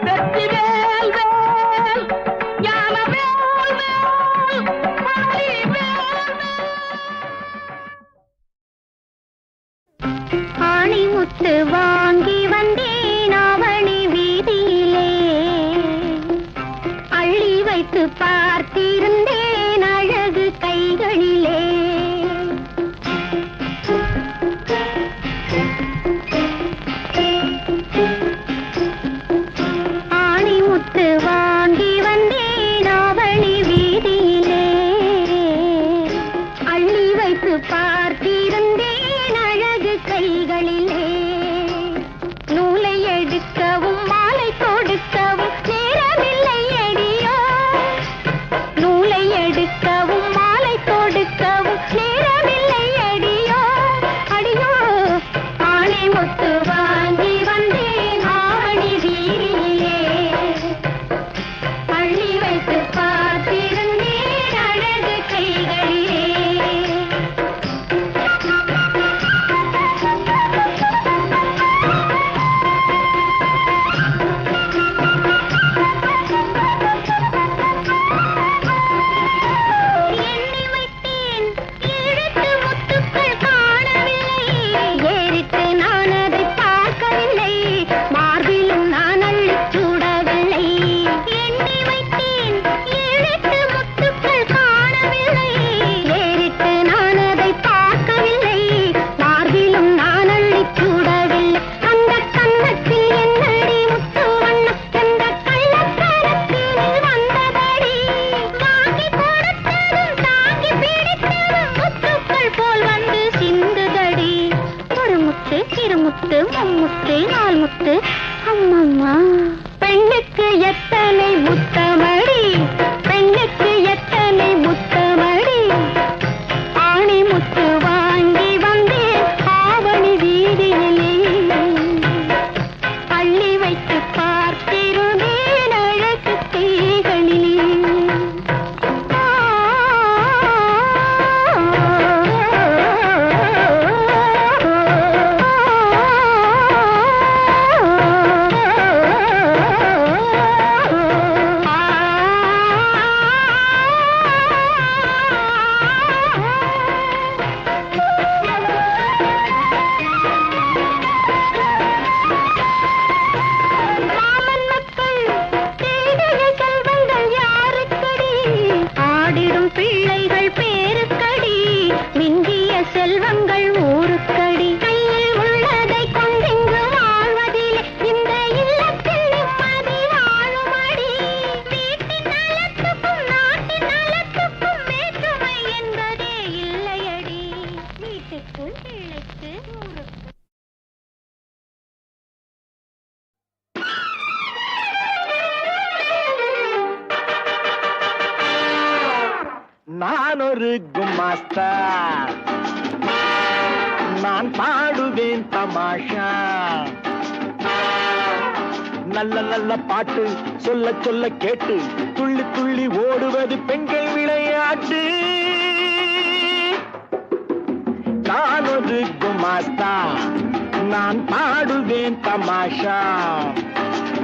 வெற்றி வேல் வேல் ஞான வேல் வேல் பழனி வேல் ஆணிமுத்து வாங்கி வந்தேன் அவனி வீதியிலே அள்ளி வைத்து பார்த்திருந்தேன் அழகு கைகளிலே ஆணிமுத்து வாங்கி வந்தேன் அவனி வீதியிலே அள்ளி வைத்து பார்த்திருந்தேன் அழகு கைகளிலே நூலை எடுக்கவும் மாலை கொடுக்கவும் நேரமில்லை அடியோ நூலை எடுக்கவும் மாலை கொடுக்கவும் நேரமில்லை அடியோ அடியோ ஆணிமுத்து வாங்கி வந்தேன் ஆவணி வீதியிலே அள்ளி வைத்து பார்த்திருந்தேன் அழகு கைகளிலே எண்ணி வைத்தேன் எழுத்து முத்துக்கள் காணவில்லை ஏறிட்டு நான் அதை பார்க்கவில்லை மார்பிலும் நான் அள்ளிச் சூடவில்லை எண்ணி வைத்தேன் எழுத்து முத்துக்கள் காணவில்லை ஏறிட்டு நான் அதை பார்க்கவில்லை மார்பிலும் நான் அள்ளிச் சூடவில்லை அந்த கன்னத்தில் என்னடி முத்து வண்ணம் எந்த கள்ளக்கரத்தில் வந்ததடி வாங்கி கொடுத்ததும் தாங்கி பிடித்ததும் முத்துக்கள் போல் வந்து சிந்துதடி ஒரு முத்து இரு முத்து மும்முத்து நால் முத்து அம்மம்மா பெண்ணுக்கு எத்தனை முத்தமடி பெண்ணுக்கு எத்தனை முத்தமடி ஆணிமுத்து வாங்கி வந்தேன் ஆவணி வீதியிலே அள்ளி வைத்து பார்த்திருந்தேன் அழகு கைகளிலே மாமன் மக்கள் தேடிய செல்வங்கள் யாருக்கடி ஆடிடும் பிள்ளைகள் பேருக்கடி மிஞ்சிய செல்வங்கள் ஊருக்கடி கையில் உள்ளதை கொண்டிங்கு வாழ்வதிலே இந்த இல்லத்தில் நிம்மதி வாழுமடி வீட்டின் நலத்துக்கும் நாட்டின் நலத்துக்கும் வேற்றுமை என்பதே இல்லையடி வீட்டுக்கு பிள்ளைக்கு ஊருக்கு நான் ஒரு குமாஸ்தா, நான் பாடுவேன் தமாஷா. நல்ல நல்ல பாட்டு சொல்ல சொல்ல கேட்டு துள்ளி துள்ளி ஓடுவது பெண்கள் விளையாட்டு. நான் ஒரு குமாஸ்தா, நான் பாடுவேன் தமாஷா.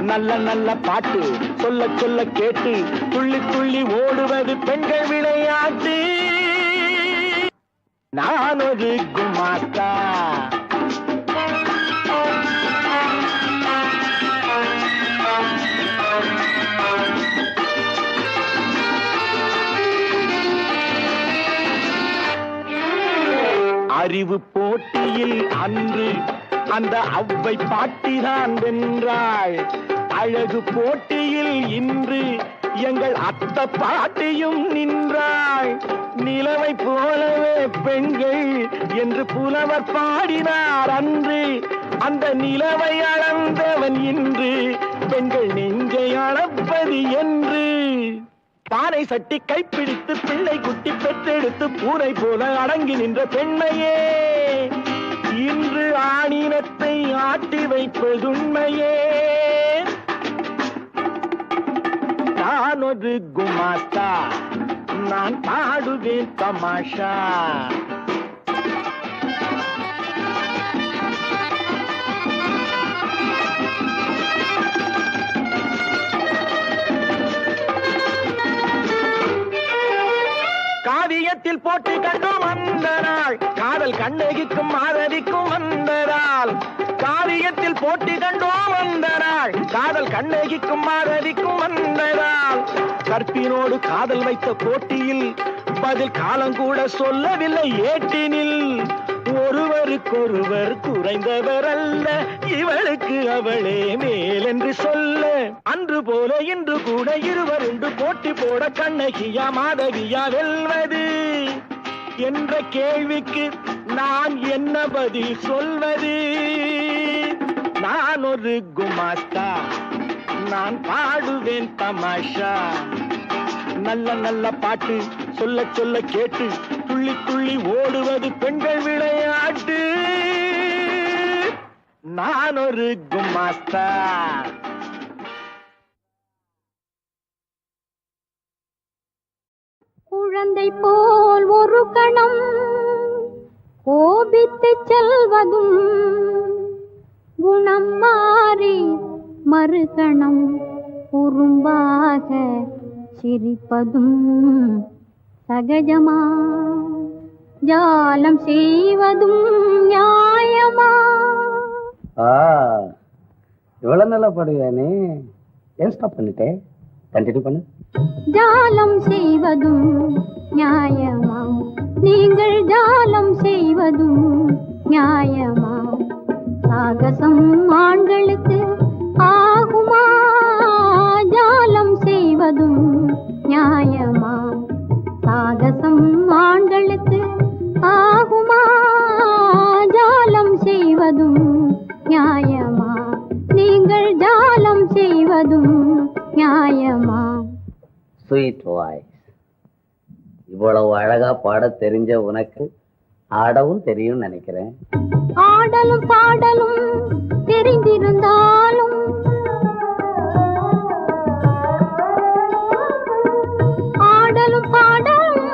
நல்ல நல்ல பாட்டு சொல்ல சொல்ல கேட்டு துள்ளி துள்ளி ஓடுவது பெண்கள் விளையாட்டு. நான் ஒரு குமாஸ்தா. அறிவு போட்டியில் அன்று அந்த அவ்வை பாட்டிதான் வென்றாள். அழகு போட்டியில் இன்று எங்கள் அத்த பாட்டியும் நின்றாள். நிலவை போலவே பெண்கள் என்று புலவர் பாடினார் அன்று. அந்த நிலவை அளந்தவன் இன்று பெண்கள் நெஞ்சை அளப்பது என்று. பானை சட்டி கைப்பிடித்து பிள்ளை குட்டி பெற்றெடுத்து பூனை போல அடங்கி நின்ற பெண்மையே இன்று ஆணினத்தை ஆட்டி வைப்பதுண்மையே. நான் ஒரு குமாஸ்தா, நான் பாடுவேன் தமாஷா. காவியத்தில் போட்டி கண்டோம் அந்த நாள், காதல் கண்ணகிக்கும் மாதவிக்கும் வந்த நாள். காவியத்தில் போட்டி கண்டோம் அந்த நாள், காதல் கண்ணகிக்கும் மாதவிக்கும் வந்த நாள். கற்பினோடு காதல் வைத்த போட்டியில் பதில் காலங்கூட சொல்லவில்லை ஏட்டினில். ஒருவருக்கொருவர் குறைந்தவர் அல்ல, இவளுக்கு அவளே மேல் என்று சொல்ல. அன்று போல இன்று கூட இருவர் உண்டு, போட்டி போட கண்ணகியா மாதவியா வெல்வது என்ற கேள்விக்கு நான் என்ன பதில் சொல்வது? நான் ஒரு குமாஸ்தா, நான் பாடுவேன் தமாஷா. நல்ல நல்ல பாட்டு சொல்ல சொல்ல கேட்டு துள்ளி துள்ளி ஓடுவது பெண்கள் விளையாட்டு. நான் ஒரு குமாஸ்தா. குழந்தை போல் ஒரு கணம் கோபித்து செல்வதும், குணம் மாறி மறுகணம் குறும்பாக சிரிப்பதும் சகஜமா? ஜாலம் செய்வதும் நியாயமா? இவ்வளவு நல்லா பாடுவேனே, ஏன் ஸ்டாப் பண்ணிட்டேன்? கண்டினியூ பண்ணு. ஜாலம் செய்வதும் நியாயமா? நீங்கள் ஜாலம் செய்வதும் நியாயமா? சாகசம் ஆண்களுக்கு ஆகுமா? ஜாலம் செய்வதும் நியாயமா? சாகசம் ஆண்களுக்கு ஆகுமா? ஜாலம் செய்வதும் நியாயமா? நீங்கள் ஜாலம் செய்வதும் நியாயமா? Sweet voice. இவ்வளவு அழகா பாட தெரிஞ்ச உனக்கு ஆடவும் தெரியும் நினைக்கிறேன். ஆடலும் பாடலும் தெரிந்திருந்தாலும், ஆடலும் பாடலும்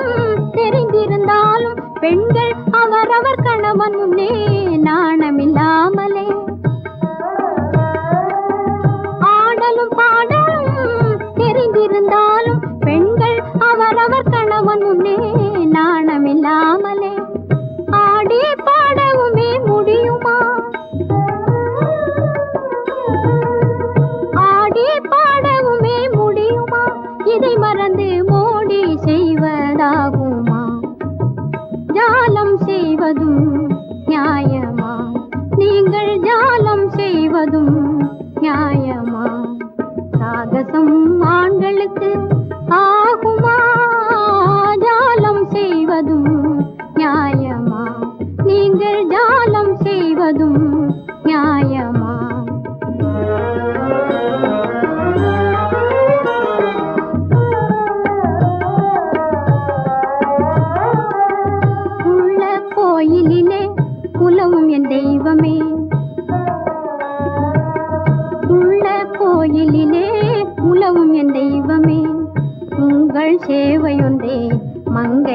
தெரிந்திருந்தாலும் பெண்கள் அவரவர் கணவன் முன்னே நாணமில்லாமலே, ஆடலும் பாடலும் தெரிந்திருந்தாலும் பெண்கள் அவரவர் கணவன் முன்னே நாணமில்லாமலே ஆடி பாடவுமே முடியுமா? ஆடி பாடவுமே முடியுமா? இதை மறந்து மோடி செய்வதாகுமா? ஜாலம் செய்வதும் நியாயமா? நீங்கள் ஜாலம் செய்வதும் நியாயமா? சாகசம் ஆண்களுக்கு ஆகுமா? ஜாலம் செய்வதும் நியாயமா? நீங்கள் ஜாலம் செய்வதும் நியாயமா?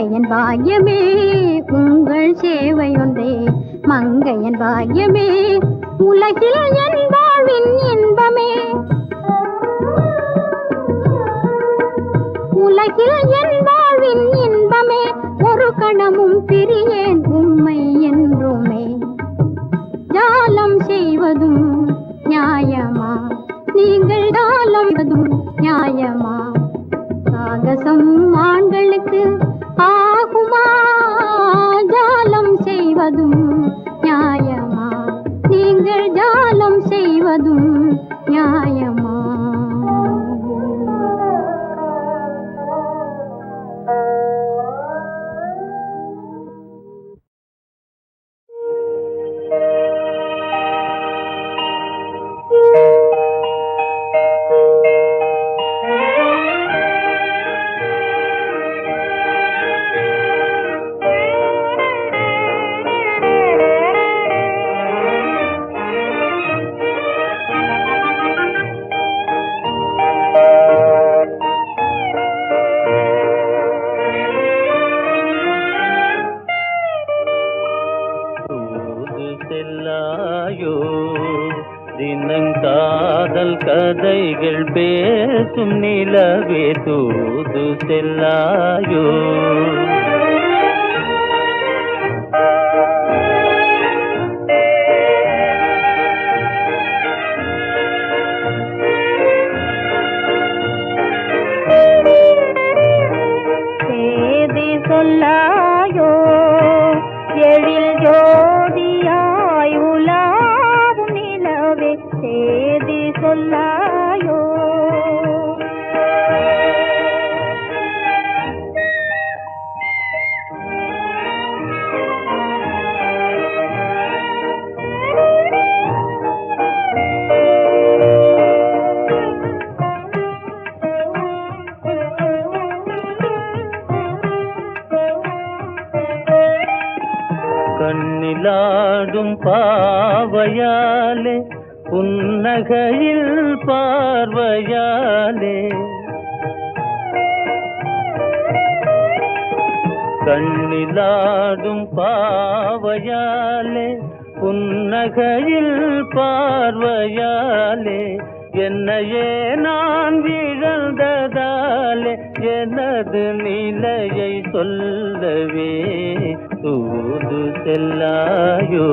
மங்கையன் பாக்கியமே உங்கள் சேவை ஒன்றே மங்கையன் பாக்கியமே உலகில் என் வாழ்வின் இன்பமே உலகில் என் வாழ்வின் இன்பமே ஒரு கணமும் பிரியேன் உம்மை என்றுமே ஜாலம் செய்வதும் நியாயமா நீங்கள் ஜாலம் நியாயமா சாகசம் ஆண்களுக்கு ஆகுமா ஜாலம் செய்வதும் நியாயமா நீங்கள் ஜாலம் செய்வதும் நியாயமா தினங்காதல் கதைகள் பேசும் நிலவே தூது செல்லாயோ சேதி சொல்லாயோ எழில் ஜோதியாய் உலாவும் நிலவே சேதி சொல்லாயோ கண்ணிலாடும் பாவையாலே புன்னகையில் பார்வையாலே கண்ணிலாடும் பாவையாலே புன்னகையில் பார்வையாலே என்னையே நான் விழந்ததாலே எனது நிலையை சொல்லவே தூது செல்லாயோ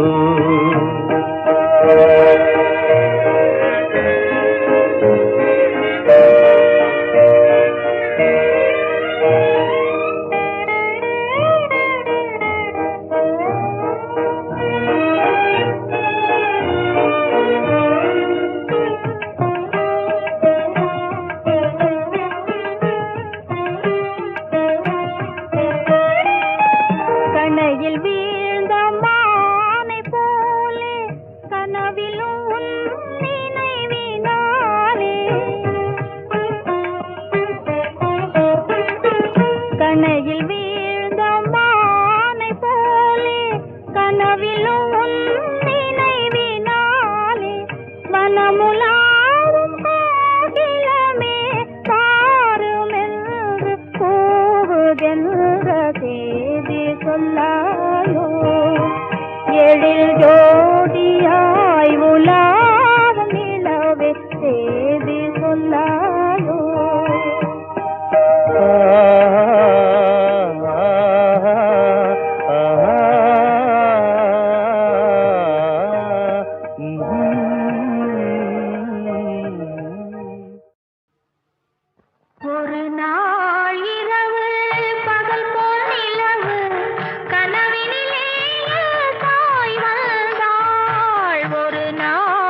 கணையில் வீழ்ந்த மானை போலே கனவிலும் உன் நினைவினாலே கணையில் வீழ்ந்த மானை போலே கனவிலும் உன் நினைவினாலே வனமுலாவும் கோகிலமே பாருமென்று கூவுதென்ற சேதி சொல்லாயோ எழில் ஜோதியாய் உலாவும் நிலவே சேதி சொல்லாயோ ஒரு நாள் இரவு பகல் போல் நிலவு கனவினிலே தாய் வந்தாள் ஒரு நாள்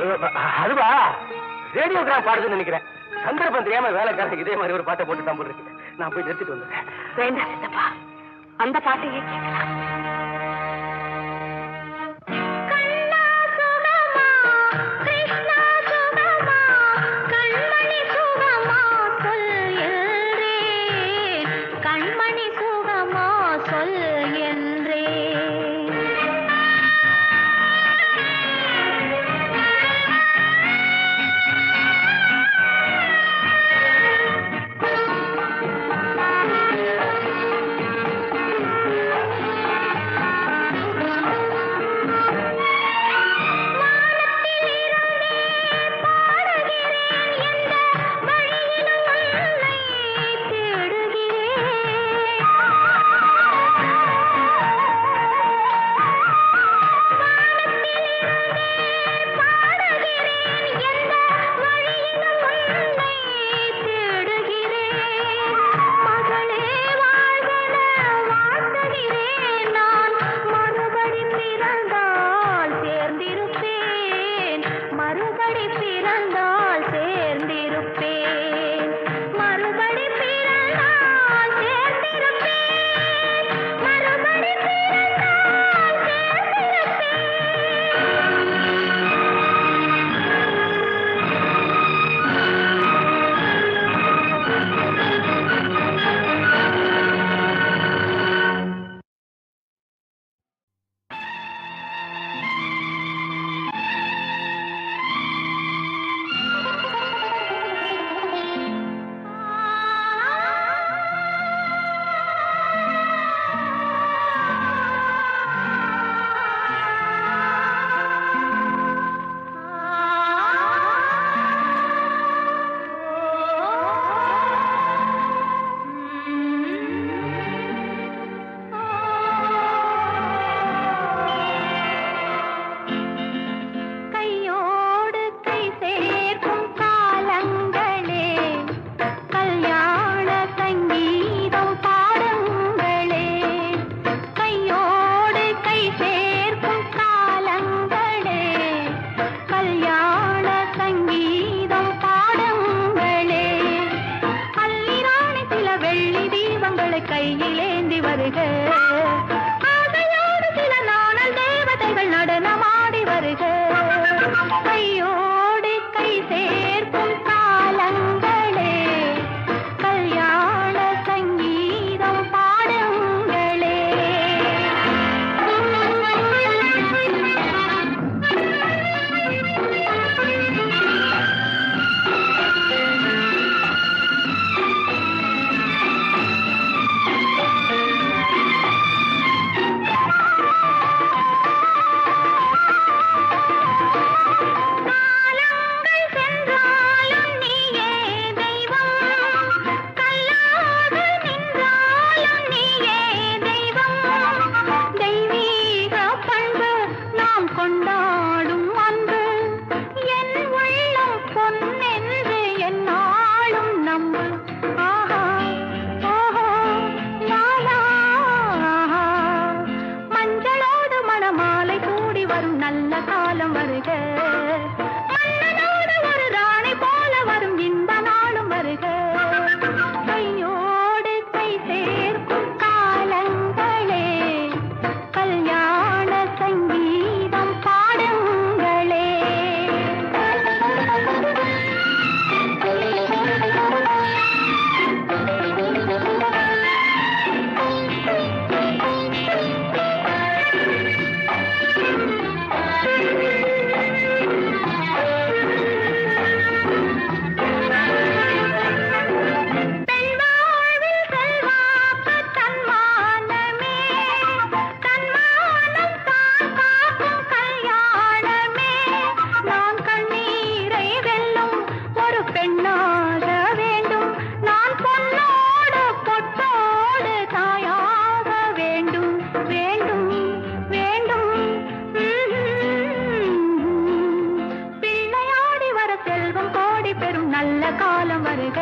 பாட்டு? அதுவா, ரேடியோகிராம் பாடுதுன்னு நினைக்கிறேன். சந்தர்ப்பம் தெரியாம வேலைக்காரங்க இதே மாதிரி ஒரு பாட்டை போட்டு தான் போட்டுருக்கேன். நான் போய் நிறுத்திட்டு வந்துடுறேன். வேண்டாம் சித்தப்பா, அந்த பாட்டையே கேட்கலாம். கையிலேந்தி வருக, ஆசையோடு சில நாணல் தேவதைகள் நடனமாடி வருக, கையோடு கை சேர்க்கும் காலங்களே, கல்யாண சங்கீதம் பாடுங்களே. நல்ல காலம் வருக, மன்னனோடு ஒரு ராணி போல வரும் இன்ப நாளும் வருக, கையோடு கை சேர்க்கும் காலங்களே, கல்யாண சங்கீதம் பாடுங்களே. நல்ல காலம் வருக.